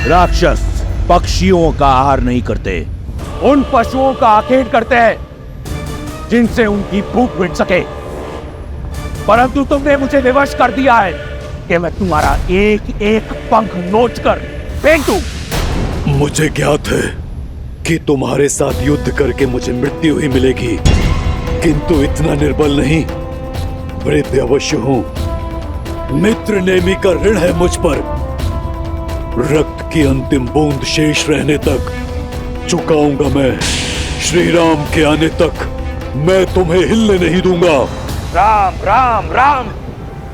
राक्षस पक्षियों का आहार नहीं करते, उन पशुओं का आखेट करते हैं जिनसे उनकी भूख मिट सके। परंतु तुमने मुझे विवश कर दिया है कि मैं तुम्हारा एक एक पंख नोच कर फेंक दूं। मुझे ज्ञात है कि तुम्हारे साथ युद्ध करके मुझे मृत्यु ही मिलेगी, किंतु इतना निर्बल नहीं, वृद्ध अवश्य हूं। मित्र नेमी का ऋण है मुझ पर। रक्त की अंतिम बूंद शेष रहने तक चुकाऊंगा मैं। श्री राम के आने तक मैं तुम्हें हिलने नहीं दूंगा। राम राम राम,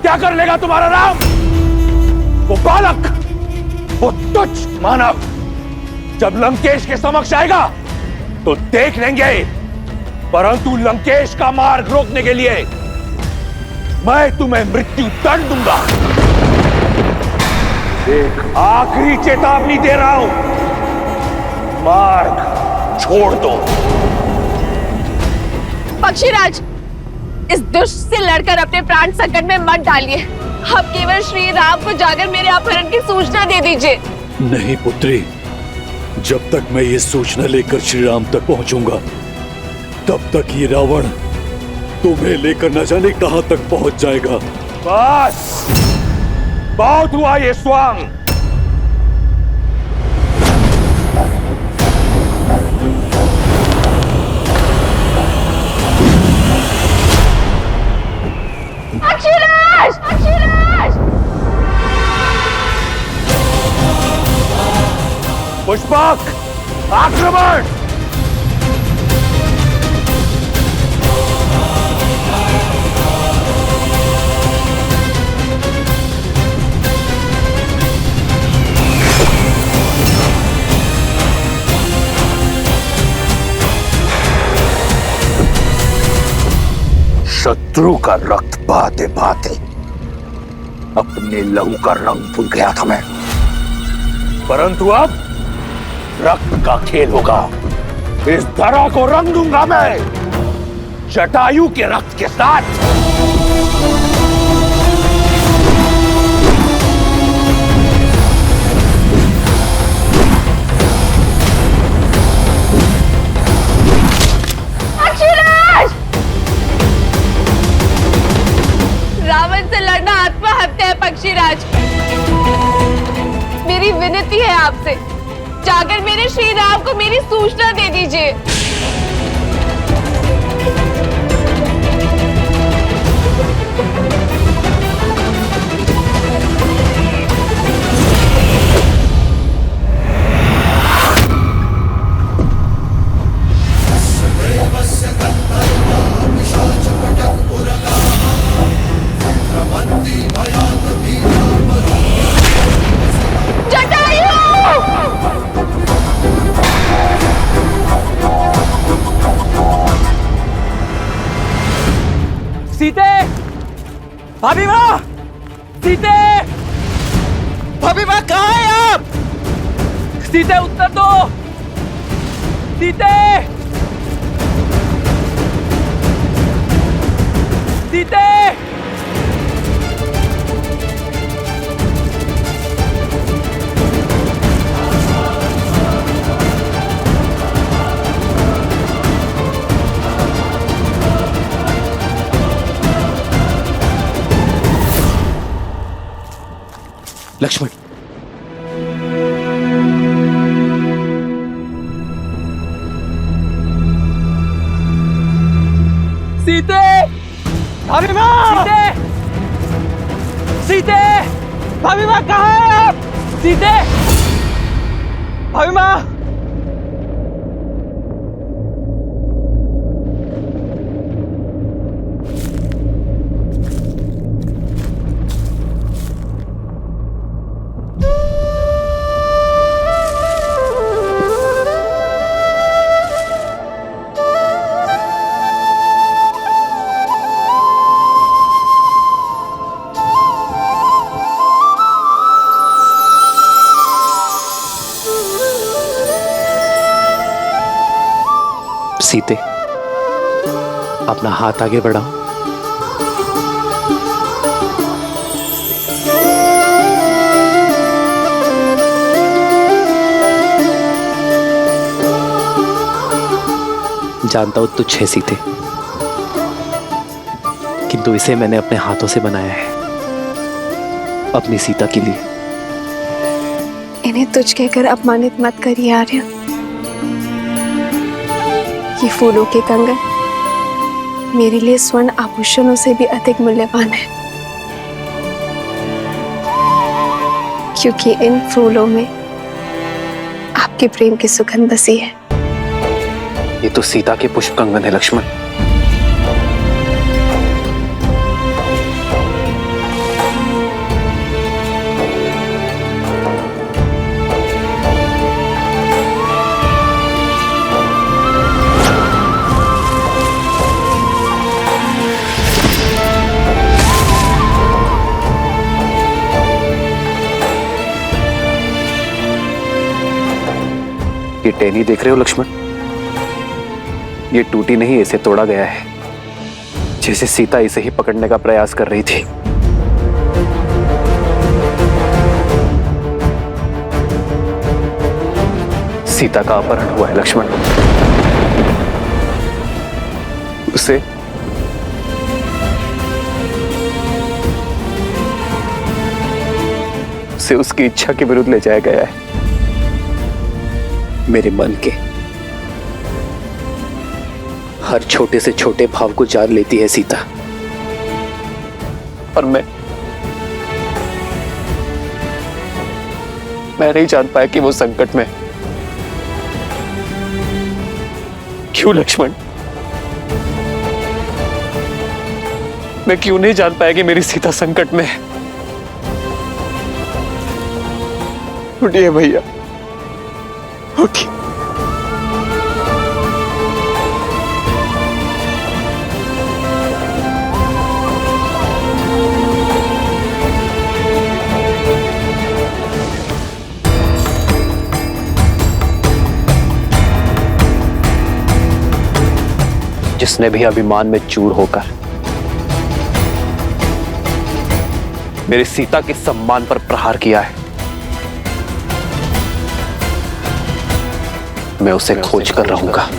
क्या कर लेगा तुम्हारा राम? वो बालक, वो तुच्छ मानव जब लंकेश के समक्ष आएगा तो देख लेंगे, परंतु लंकेश का मार्ग रोकने के लिए मैं तुम्हें मृत्यु दंड दूंगा। एक आखिरी चेतावनी दे रहा हूं, मार्ग छोड़ दो। पक्षीराज, इस दुष्ट से लड़कर अपने प्राण संकट में मत डालिए। अब केवल श्री राम को जाकर मेरे अपहरण की सूचना दे दीजिए। नहीं पुत्री, जब तक मैं ये सूचना लेकर श्री राम तक पहुंचूंगा तब तक ये रावण तुम्हें लेकर न जाने कहां तक पहुंच जाएगा। बस बहुत हुआ ये स्वांग। पक्षीराज! पक्षीराज! पुष्पक, आक्रमण! शत्रु का रक्त बहाते बहाते अपने लहू का रंग भूल गया था मैं, परंतु अब रक्त का खेल होगा। इस धरा को रंग दूंगा मैं जटायु के रक्त के साथ। रावण से लड़ना आत्महत्या है पक्षीराज। मेरी विनती है आपसे, जाकर मेरे श्री राम को मेरी सूचना दे दीजिए। सीते! भाभी माँ! सीते! भाभी माँ कहाँ है आप? सीते उत्तर दो! सीते! सीते! लक्ष्मण, सीते! भाभी माँ! सीते! सीते! भाभी माँ कहाँ है आप? सीते! भाभी माँ! सीते, अपना हाथ आगे बढ़ाओ। जानता हूं तुच्छ है सीते, किंतु इसे मैंने अपने हाथों से बनाया है अपनी सीता के लिए। इन्हें तुझ कहकर अपमानित मत करिए आर्य। ये फूलों के कंगन मेरे लिए स्वर्ण आभूषणों से भी अधिक मूल्यवान है, क्योंकि इन फूलों में आपके प्रेम की सुगंध बसी है। ये तो सीता के पुष्प कंगन है लक्ष्मण। ये टहनी देख रहे हो लक्ष्मण, ये टूटी नहीं, इसे तोड़ा गया है, जैसे सीता इसे ही पकड़ने का प्रयास कर रही थी। सीता का अपहरण हुआ है लक्ष्मण। उसे उसकी इच्छा के विरुद्ध ले जाया गया है। मेरे मन के हर छोटे से छोटे भाव को जान लेती है सीता, और मैं नहीं जान पाया कि वो संकट में। क्यों लक्ष्मण, मैं क्यों नहीं जान पाया कि मेरी सीता संकट में है? उठिए भैया, उठिए। जिसने भी अभिमान में चूर होकर मेरी सीता के सम्मान पर प्रहार किया है, मैं उसे खोज कर रहूंगा।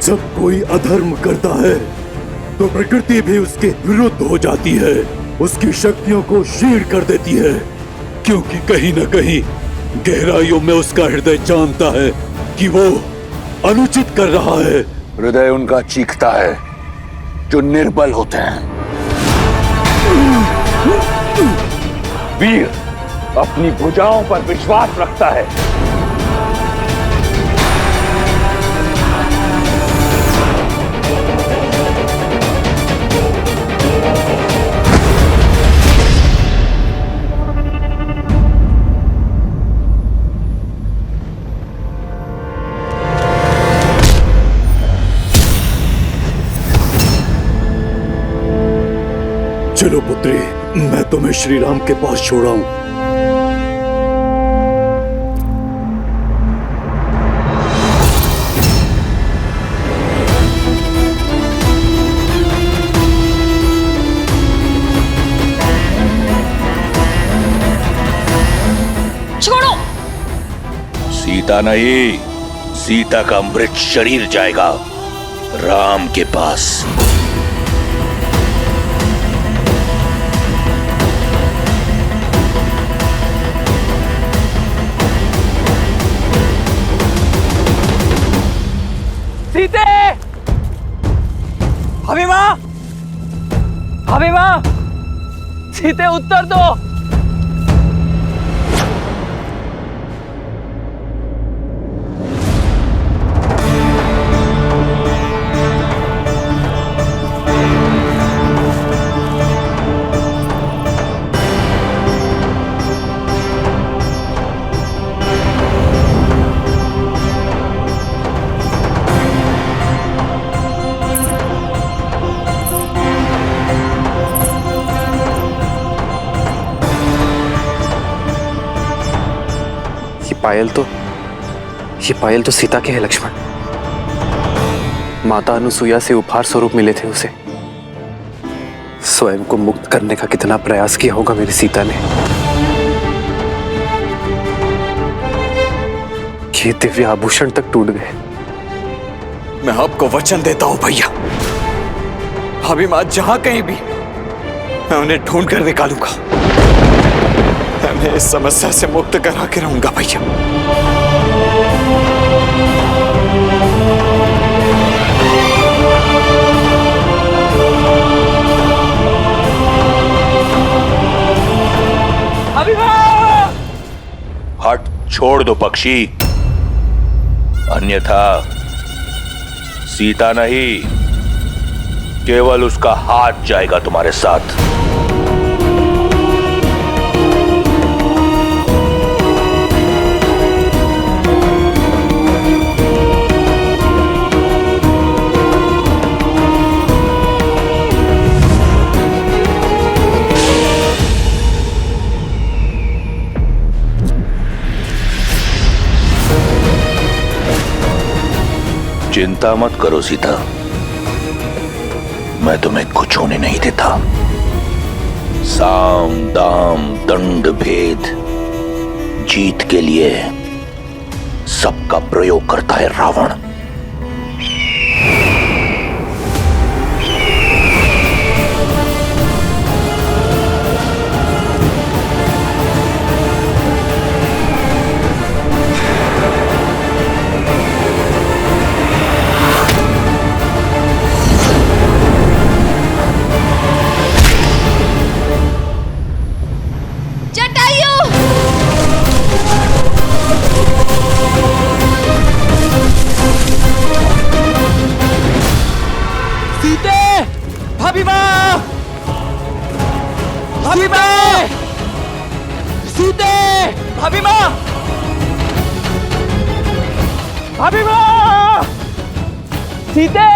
जब कोई अधर्म करता है तो प्रकृति भी उसके विरुद्ध हो जाती है, उसकी शक्तियों को क्षीण कर देती है, क्योंकि कहीं न कहीं गहराइयों में उसका हृदय जानता है कि वो अनुचित कर रहा है। हृदय उनका चीखता है जो निर्बल होते हैं। वीर अपनी भुजाओं पर विश्वास रखता है। चलो पुत्री, मैं तुम्हें श्री राम के पास छोड़ाऊं। छोड़ो। सीता नहीं, सीता का मृत शरीर जाएगा। राम के पास। सीते! भाभी माँ! भाभी माँ! सीते उत्तर दो! ये पायल तो सीता के है लक्ष्मण। माता अनुसुईया से उपहार स्वरूप मिले थे उसे। स्वयं को मुक्त करने का कितना प्रयास किया होगा मेरी सीता ने। ये दिव्य आभूषण तक टूट गए। मैं आपको वचन देता हूं भैया, भाभी मां जहां कहीं भी, मैं उन्हें ढूंढ कर निकालूंगा। मैं इस समस्या से मुक्त करा के रहूंगा भैया। हट छोड़ दो पक्षी, अन्यथा सीता नहीं केवल उसका हाथ जाएगा तुम्हारे साथ। चिंता मत करो सीता, मैं तुम्हें कुछ होने नहीं देता। साम दाम दंड भेद जीत के लिए सबका प्रयोग करता है रावण। भाभी माँ! भाभी माँ! सीते! भाभी माँ! भाभी माँ! सीते!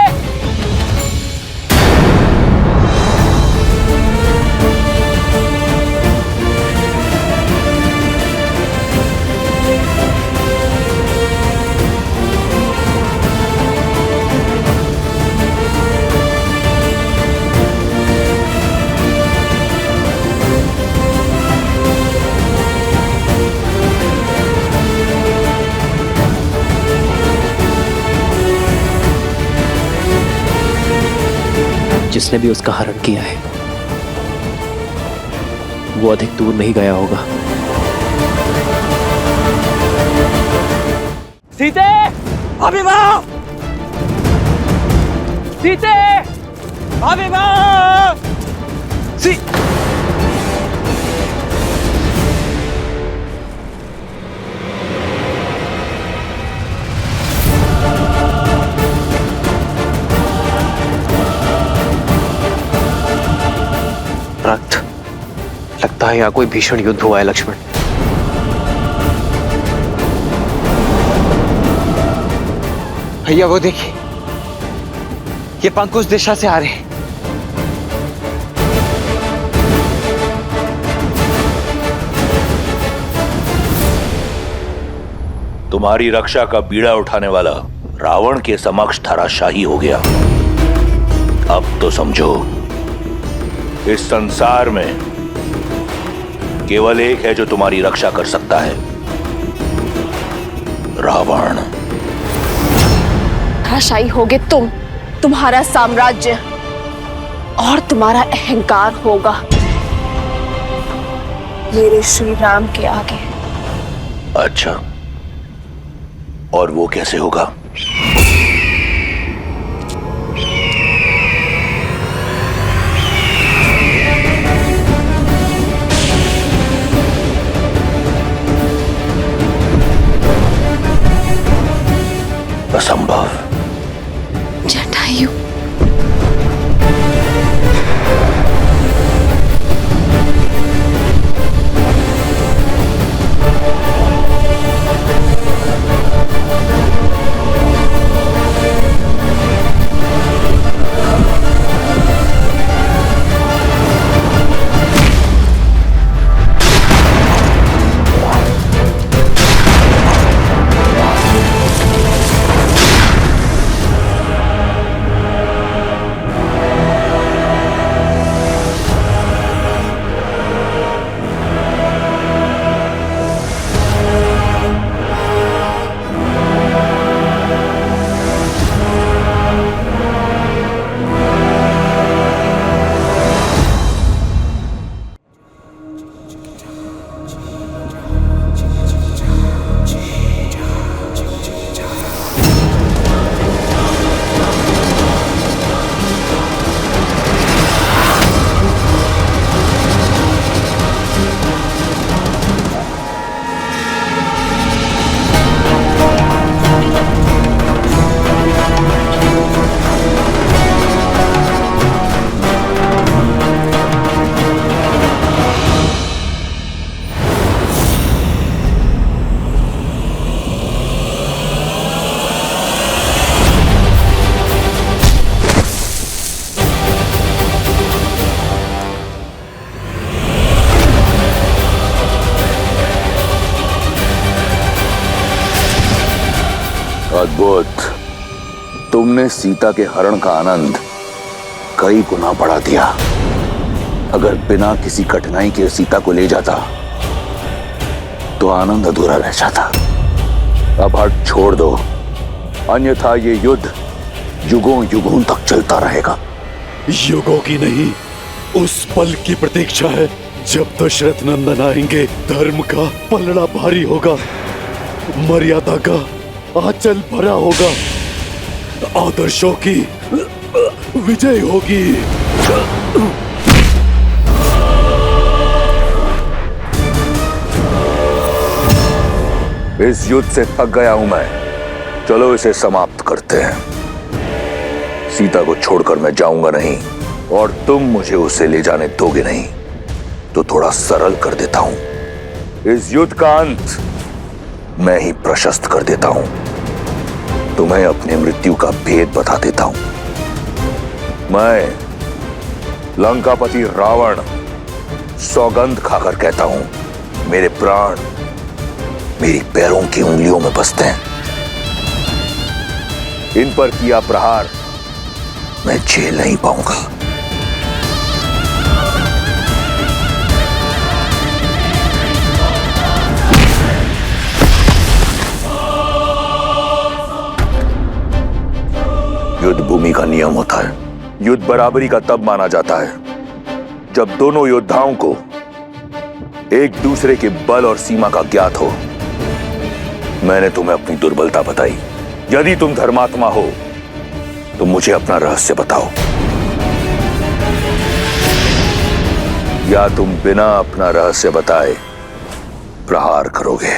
जिसने भी उसका हरण किया है वो अधिक दूर नहीं गया होगा। सीते! भाभी माँ! सीते! भाभी माँ! रक्त, लगता है यहाँ कोई भीषण युद्ध हुआ है लक्ष्मण। भैया वो देखिए, ये पंख उस दिशा से आ रहे हैं। तुम्हारी रक्षा का बीड़ा उठाने वाला रावण के समक्ष धराशायी हो गया। अब तो समझो, इस संसार में केवल एक है जो तुम्हारी रक्षा कर सकता है, रावण। धराशायी होगे तुम तुम्हारा साम्राज्य और तुम्हारा अहंकार होगा मेरे श्री राम के आगे। अच्छा, और वो कैसे होगा? असंभव। जटायु, अद्भुत। तुमने सीता के हरण का आनंद कई गुना बढ़ा दिया। अगर बिना किसी कठिनाई के सीता को ले जाता तो आनंद अधूरा रह जाता। अब हट छोड़ दो, अन्यथा ये युद्ध युगों युगों तक चलता रहेगा। युगों की नहीं, उस पल की प्रतीक्षा है जब दशरथ नंदन आएंगे। धर्म का पलड़ा भारी होगा, मर्यादा का आंचल भरा होगा, आदर्शों की विजय होगी। इस युद्ध से थक गया हूं मैं। चलो इसे समाप्त करते हैं। सीता को छोड़कर मैं जाऊंगा नहीं, और तुम मुझे उसे ले जाने दोगे नहीं। तो थोड़ा सरल कर देता हूं। इस युद्ध का अंत मैं ही प्रशस्त कर देता हूं। तुम्हें अपनी मृत्यु का भेद बता देता हूं। मैं लंकापति रावण सौगंध खाकर कहता हूं, मेरे प्राण मेरी पैरों की उंगलियों में बसते हैं। इन पर किया प्रहार मैं झेल नहीं पाऊंगा। युद्ध भूमि का नियम होता है। युद्ध बराबरी का तब माना जाता है जब दोनों योद्धाओं को एक दूसरे के बल और सीमा का ज्ञात हो। मैंने तुम्हें अपनी दुर्बलता बताई। यदि तुम धर्मात्मा हो तो मुझे अपना रहस्य बताओ, या तुम बिना अपना रहस्य बताए प्रहार करोगे।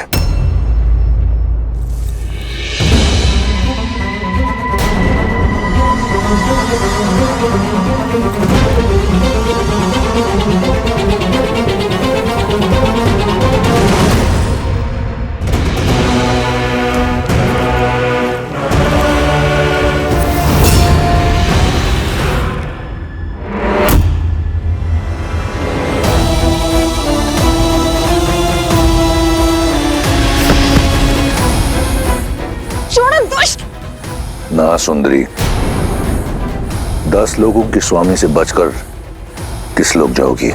ना सुंदरी, 10 लोगों के स्वामी से बचकर किस लोग जाओगी?